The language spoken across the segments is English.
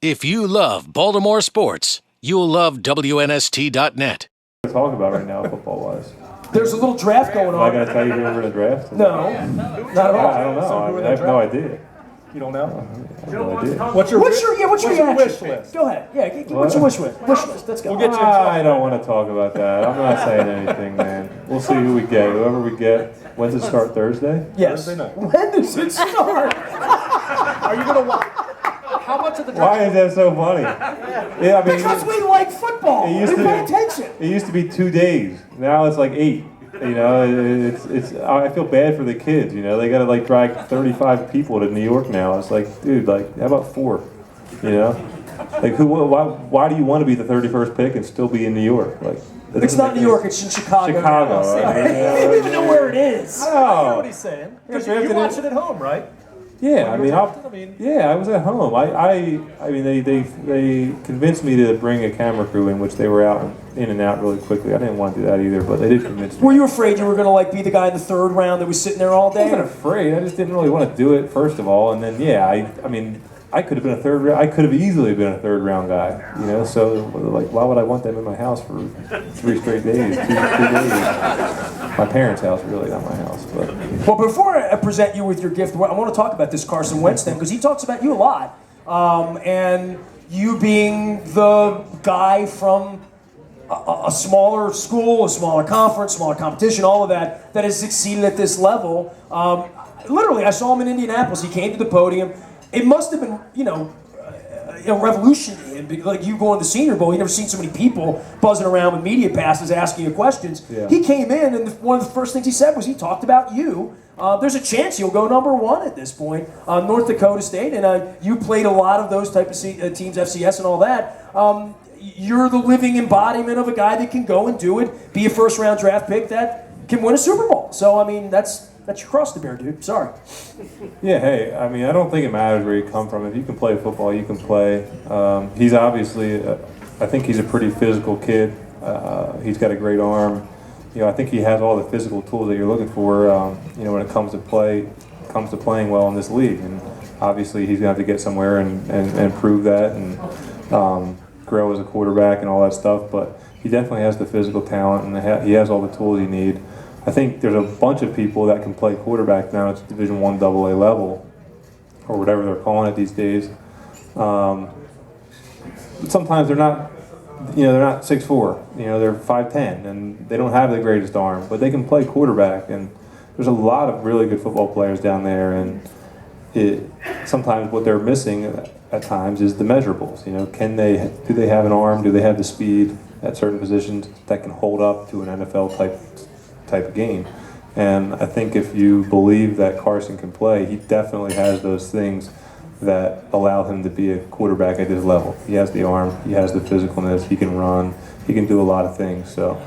If you love Baltimore sports, you'll love WNST.net. Talk about right now, football-wise. There's a little draft going Am on. I going to tell you who we're going to draft? No, not at all. I don't know. I have no idea. You don't know? I have no idea. What's your wish list? Go ahead. Yeah, what's your wish list? Let's go. We'll get you. I don't want to talk about that. I'm not saying anything, man. We'll see who we get. Whoever we get. When's it start? Thursday? Yes. Thursday night. When does it start? Are you going to watch? How much of the draft? Why is that so funny? Yeah, I mean, Because we like football. We pay attention. It used to be 2 days. Now it's like 8. You know, it's. I feel bad for the kids. You know, they got to like drag 35 people to New York now. It's like, dude, like, how about 4? You know, like, why do you want to be the 31st pick and still be in New York? Like, It's not New York. It's in Chicago. Chicago. I don't even know where it is. I know what he's saying. Because you watch it at home, right? Yeah, I mean, I was at home. I mean, they convinced me to bring a camera crew in, which they were out in and out really quickly. I didn't want to do that either, but they did convince me. Were you afraid you were going to like be the guy in the 3rd round that was sitting there all day? I wasn't afraid. I just didn't really want to do it, first of all, and then I mean, I could have been a 3rd round. I could have easily been a 3rd round guy, you know. So like, why would I want them in my house for 3 straight days, 2 days? My parents' house, really, not my house. But well, before I present you with your gift, I want to talk about this Carson Wentz thing because he talks about you a lot, and you being the guy from a smaller school, a smaller conference, smaller competition, all of that has succeeded at this level. Literally, I saw him in Indianapolis. He came to the podium. It must have been, a revolution to him. Like you going to the Senior Bowl, you never seen so many people buzzing around with media passes asking you questions. Yeah. He came in, and one of the first things he said was he talked about you. There's a chance he'll go #1 at this point, North Dakota State, and you played a lot of those type of teams, FCS and all that. You're the living embodiment of a guy that can go and do it, be a first-round draft pick that can win a Super Bowl. So, I mean, that's your cross to bear, dude. Sorry. yeah, hey, I mean, I don't think it matters where you come from. If you can play football, you can play. He's obviously, I think he's a pretty physical kid. He's got a great arm. You know, I think he has all the physical tools that you're looking for. When it comes to playing well in this league, and obviously he's going to have to get somewhere and prove that and grow as a quarterback and all that stuff. But he definitely has the physical talent, and he has all the tools you need. I think there's a bunch of people that can play quarterback now at Division I AA level, or whatever they're calling it these days. But sometimes they're not 6'4", they're 5'10", and they don't have the greatest arm, but they can play quarterback. And there's a lot of really good football players down there, and sometimes what they're missing at times is the measurables. Do they have an arm? Do they have the speed at certain positions that can hold up to an NFL type of game? And I think if you believe that Carson can play, he definitely has those things that allow him to be a quarterback at this level. He has the arm, he has the physicalness, he can run, he can do a lot of things. So,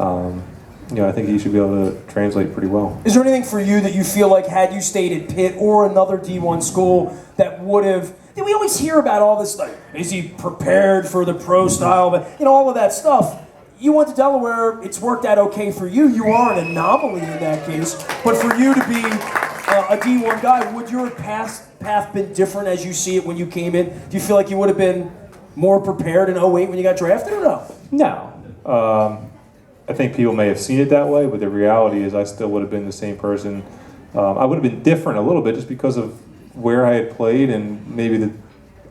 I think he should be able to translate pretty well. Is there anything for you that you feel like had you stayed at Pitt or another D1 school that would have, we always hear about all this, like, is he prepared for the pro style, but all of that stuff. You went to Delaware, it's worked out okay for you. You are an anomaly in that case. But for you to be a D1 guy, would your path been different as you see it when you came in? Do you feel like you would have been more prepared in 08 when you got drafted or no? No. I think people may have seen it that way, but the reality is I still would have been the same person. I would have been different a little bit just because of where I had played, and maybe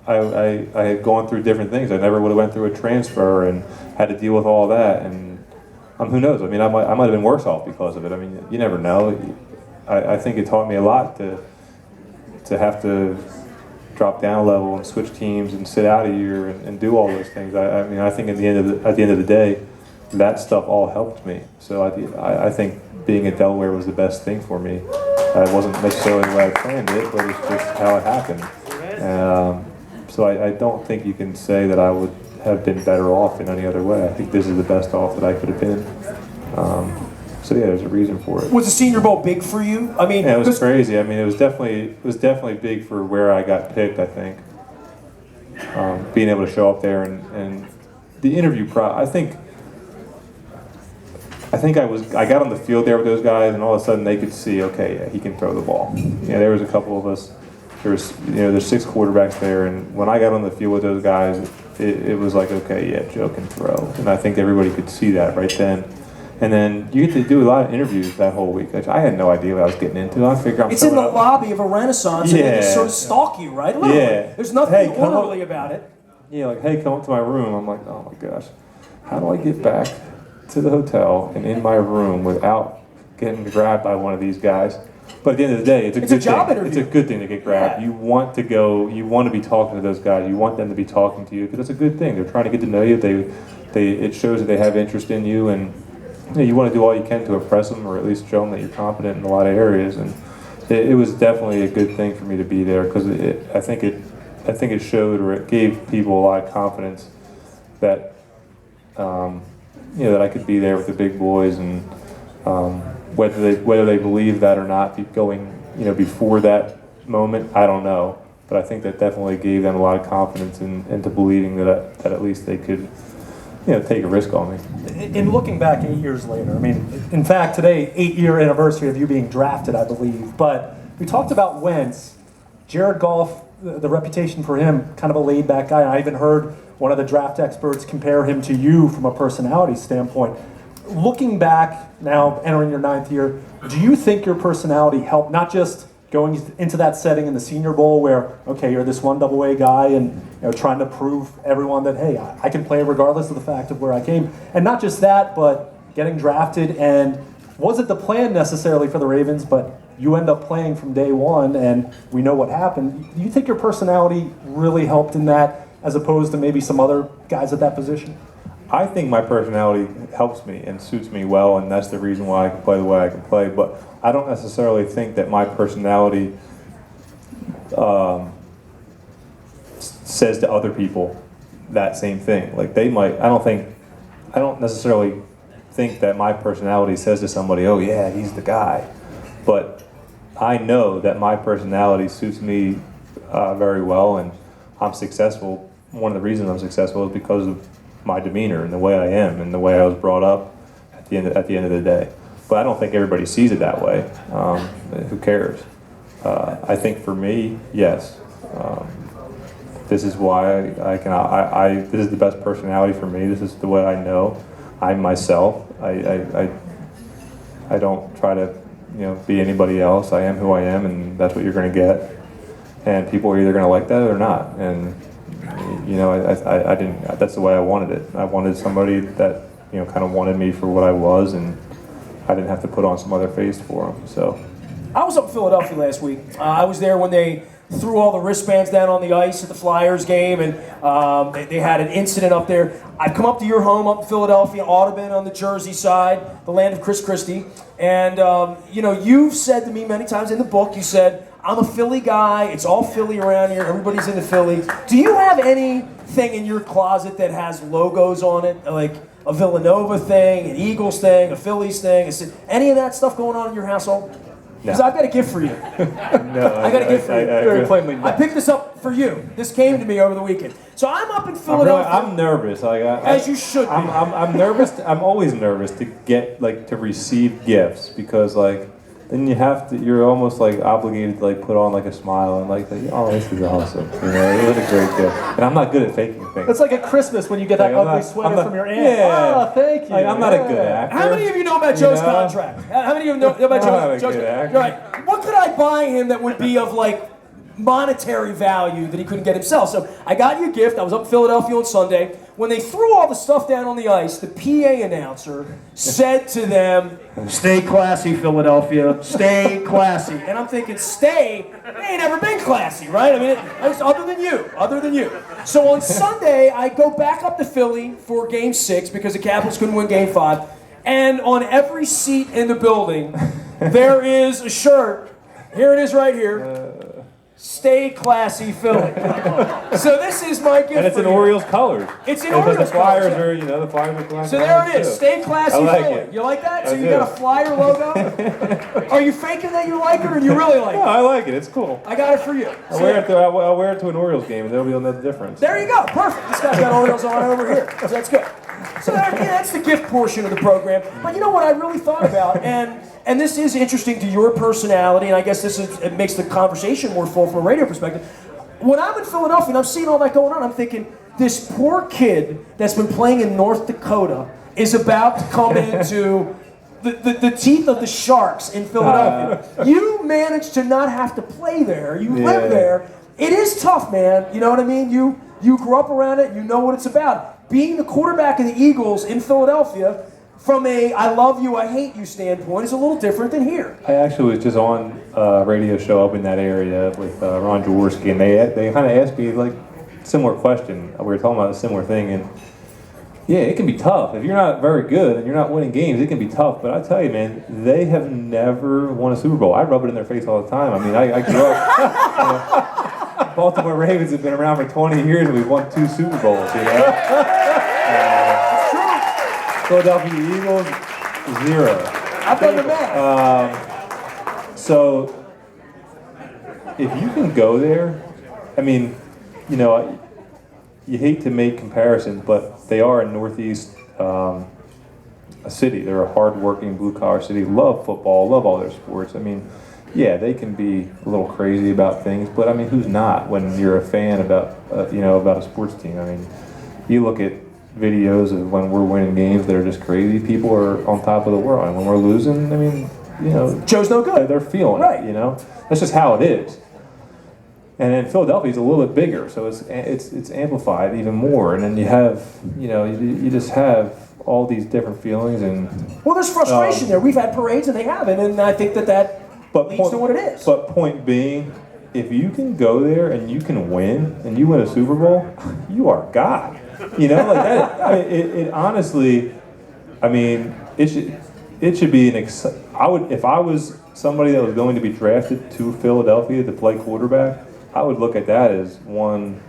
I had gone through different things. I never would have went through a transfer and had to deal with all that, and who knows? I mean, I might have been worse off because of it. I mean, you never know. I think it taught me a lot to have to drop down a level and switch teams and sit out a year and do all those things. I think at the end of the day, that stuff all helped me. So I think being at Delaware was the best thing for me. It wasn't necessarily the way I planned it, but it's just how it happened. So I don't think you can say that I would have been better off in any other way. I think this is the best off that I could have been. So yeah, there's a reason for it. Was the Senior Bowl big for you? I mean, yeah, it was crazy. I mean, it was definitely big for where I got picked. I think being able to show up there and the interview I think I got on the field there with those guys, and all of a sudden they could see, okay, yeah, he can throw the ball. Yeah, there was a couple of us there's 6 quarterbacks there, and when I got on the field with those guys, it was like, okay, yeah, Joe can throw, and I think everybody could see that right then. And then you get to do a lot of interviews that whole week. I had no idea what I was getting into. I figured it's in the lobby of a Renaissance, and they just sort of stalk you, right? Literally. Yeah. There's nothing orderly about it. Yeah, like, hey, come up to my room. I'm like, oh my gosh, how do I get back to the hotel and in my room without getting grabbed by one of these guys? But at the end of the day, it's a job thing. interview. It's a good thing to get grabbed. Yeah. You want to go. You want to be talking to those guys. You want them to be talking to you because it's a good thing. They're trying to get to know you. It shows that they have interest in you, and you want to do all you can to impress them, or at least show them that you're competent in a lot of areas. And it was definitely a good thing for me to be there because I think it showed, or it gave people a lot of confidence that that I could be there with the big boys, and whether they believe that or not, going before that moment, I don't know. But I think that definitely gave them a lot of confidence into believing that at least they could take a risk on me. In looking back 8 years later, I mean, in fact, today, 8-year anniversary of you being drafted, I believe. But we talked about Wentz, Jared Goff, the reputation for him, kind of a laid-back guy. I even heard one of the draft experts compare him to you from a personality standpoint. Looking back now, entering your 9th year, do you think your personality helped, not just going into that setting in the Senior Bowl where, okay, you're this 1AA guy and trying to prove everyone that, hey, I can play regardless of the fact of where I came. And not just that, but getting drafted, and wasn't the plan necessarily for the Ravens, but you end up playing from day one, and we know what happened. Do you think your personality really helped in that, as opposed to maybe some other guys at that position? I think my personality helps me and suits me well, and that's the reason why I can play the way I can play. But I don't necessarily think that my personality says to other people that same thing. Like they might. I don't necessarily think that my personality says to somebody, "Oh yeah, he's the guy." But I know that my personality suits me very well, and I'm successful. One of the reasons I'm successful is because of my demeanor and the way I am and the way I was brought up at the end of the day. But I don't think everybody sees it that way. Who cares? I think for me, yes. This is why this is the best personality for me. This is the way I know. I'm myself. I don't try to be anybody else. I am who I am, and that's what you're going to get. And people are either going to like that or not. And I didn't. That's the way I wanted it. I wanted somebody that kind of wanted me for what I was, and I didn't have to put on some other face for them. So, I was up in Philadelphia last week. I was there when they threw all the wristbands down on the ice at the Flyers game, and they had an incident up there. I've come up to your home up in Philadelphia, Audubon on the Jersey side, the land of Chris Christie, and you've said to me many times in the book, you said, I'm a Philly guy, it's all Philly around here, everybody's into Philly. Do you have anything in your closet that has logos on it, like a Villanova thing, an Eagles thing, a Phillies thing, any of that stuff going on in your household? Because I've got a gift for you. No, I got a gift for you. Very plainly, no. I picked this up for you. This came to me over the weekend. So I'm up in Philadelphia. I'm nervous. As you should be. I'm nervous. I'm always nervous to get to receive gifts because then you're almost obligated to put on a smile and oh, this is awesome. What a great gift. And I'm not good at faking things. It's like at Christmas when you get that ugly sweater from your aunt. Yeah. Oh, thank you. I'm not a good actor. How many of you know about Joe's contract? How many of you know about Joe's contract? Right. What could I buy him that would be of monetary value that he couldn't get himself? So I got you a gift. I was up in Philadelphia on Sunday. When they threw all the stuff down on the ice, the PA announcer said to them, "Stay classy, Philadelphia. Stay classy." And I'm thinking, stay? They ain't never been classy, right? I mean, other than you. So on Sunday, I go back up to Philly for Game 6 because the Capitals couldn't win Game 5. And on every seat in the building, there is a shirt. Here it is right here. Stay classy, Philly. So this is my gift. And it's for in you. Orioles colors. It's in Orioles Orioles colors. The Flyers colors. are, the Flyers are classic. So there it is. Too. Stay classy, I like Philly. it. You like that? So I you do. got a Flyer logo. Are you faking that you like it, or do you really like No, it? I like it. It's cool. I got it for you. I'll wear it to an Orioles game, and there'll be another difference. There you go. Perfect. This guy's got Orioles on over here. So that's good. So that's the gift portion of the program. But you know what I really thought about, and this is interesting to your personality, and I guess it makes the conversation more full from a radio perspective. When I'm in Philadelphia and I'm seeing all that going on, I'm thinking, this poor kid that's been playing in North Dakota is about to come into the teeth of the sharks in Philadelphia. You managed to not have to play there. You live there. It is tough, man. You know what I mean? You grew up around it. You know what it's about. Being the quarterback of the Eagles in Philadelphia, from a I love you, I hate you standpoint, is a little different than here. I actually was just on a radio show up in that area with Ron Jaworski, and they kind of asked me like similar question. We were talking about a similar thing, and yeah, it can be tough. If you're not very good and you're not winning games, it can be tough. But I tell you, man, they have never won a Super Bowl. I rub it in their face all the time. I mean, I grew up. Baltimore Ravens have been around for 20 years, and we've won 2 Super Bowls. You know, Philadelphia Eagles 0. I've done the math. So if you can go there, I mean, you know, you hate to make comparisons, but they are a Northeast a city. They're a hard-working, blue-collar city. Love football, love all their sports. I mean, yeah, they can be a little crazy about things, but I mean, who's not when you're a fan about about a sports team? I mean, you look at videos of when we're winning games that are just crazy. People are on top of the world, and when we're losing, I mean, you know, Joe's no good. They're feeling it. You know, that's just how it is. And then Philadelphia's a little bit bigger, so it's amplified even more. And then you have, you know, you just have all these different feelings and. Well, there's frustration there. We've had parades and they haven't, and I think that leads to what it is. But point being, if you can go there and you can win and you win a Super Bowl, you are God. You know, like that. I mean, it honestly, I mean, it should be if I was somebody that was going to be drafted to Philadelphia to play quarterback, I would look at that as one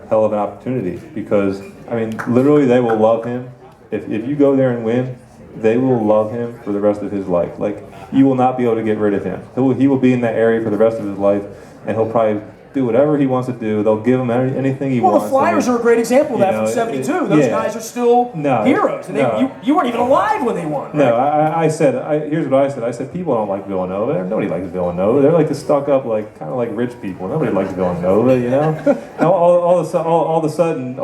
hell of an opportunity because, I mean, literally they will love him. If you go there and win, they will love him for the rest of his life. Like, you will not be able to get rid of him. He will be in that area for the rest of his life, and he'll probably do whatever he wants to do. They'll give him anything he wants. Well, the Flyers are a great example of that from '72. Those guys are still heroes. And you weren't even alive when they won. Right? No, I said, here's what I said. I said, people don't like Villanova. Nobody likes Villanova. They're like the stuck up, like kind of like rich people. Nobody likes Villanova, you know. Now, all of a sudden,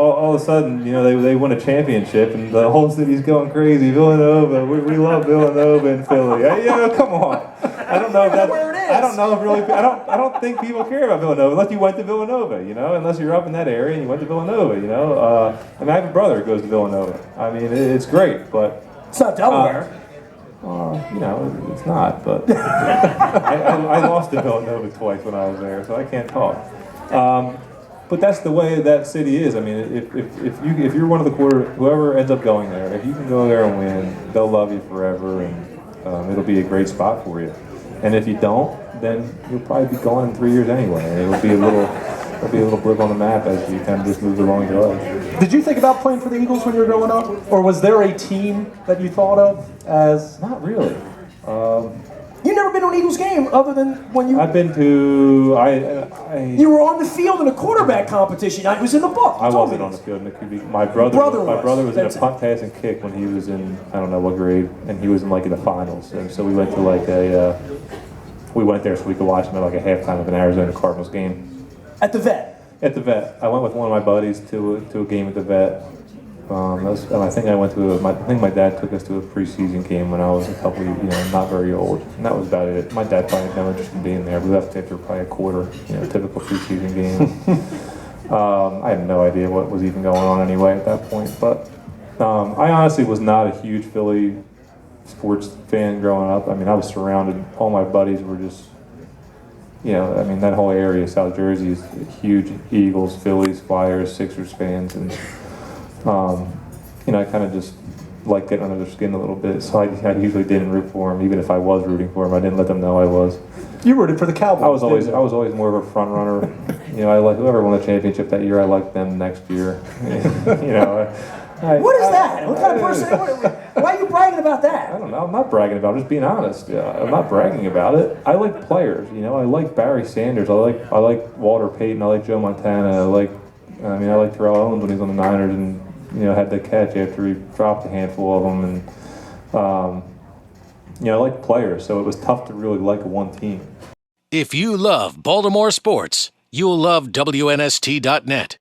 you know, they win a championship, and the whole city's going crazy. Villanova, we love Villanova in Philly. Come on. I don't know if that's. I don't know if really. I don't think people care about Villanova unless you went to Villanova. You know, unless you're up in that area and you went to Villanova. You know, I mean, I have a brother who goes to Villanova. I mean, it's great, but it's not Delaware. You know, it's not. But I lost to Villanova twice when I was there, so I can't talk. But that's the way that city is. I mean, if you're one of the whoever ends up going there, if you can go there and win, they'll love you forever, and it'll be a great spot for you. And if you don't, then you'll probably be gone in 3 years anyway. And it'll be a little blip on the map as you kind of just move along your life. Did you think about playing for the Eagles when you were growing up, or was there a team that you thought of as? Not really. You've never been to an Eagles game other than when you. I've been to. You were on the field in a quarterback competition. It was in the book. I wasn't on the field in the QB. My brother was in a punt, pass, and kick when he was in I don't know what grade, and he was in the finals. And so we went to we went there so we could watch him at a halftime of an Arizona Cardinals game. At the Vet. At the Vet. I went with one of my buddies to a game at the Vet. And I think my dad took us to a preseason game when I was a couple, not very old, and that was about it. My dad probably had no interest in being there. We left after probably a quarter, typical preseason game. I had no idea what was even going on anyway at that point. But I honestly was not a huge Philly sports fan growing up. I mean, I was surrounded. All my buddies were just, that whole area, South Jersey, is huge Eagles, Phillies, Flyers, Sixers fans, and. I kind of just liked getting under their skin a little bit, so I usually didn't root for them. Even if I was rooting for them, I didn't let them know I was. You rooted for the Cowboys. I was always more of a front runner. I like whoever won the championship that year. I liked them next year. What is that? What kind of person? Why are you bragging about that? I don't know. I'm not bragging about it. I'm just being honest. I'm not bragging about it. I like players. I like Barry Sanders. I like Walter Payton. I like Joe Montana. I like Terrell Owens when he was on the Niners, and had to catch after he dropped a handful of them, and I like players, so it was tough to really like one team. If you love Baltimore sports, you'll love WNST.net.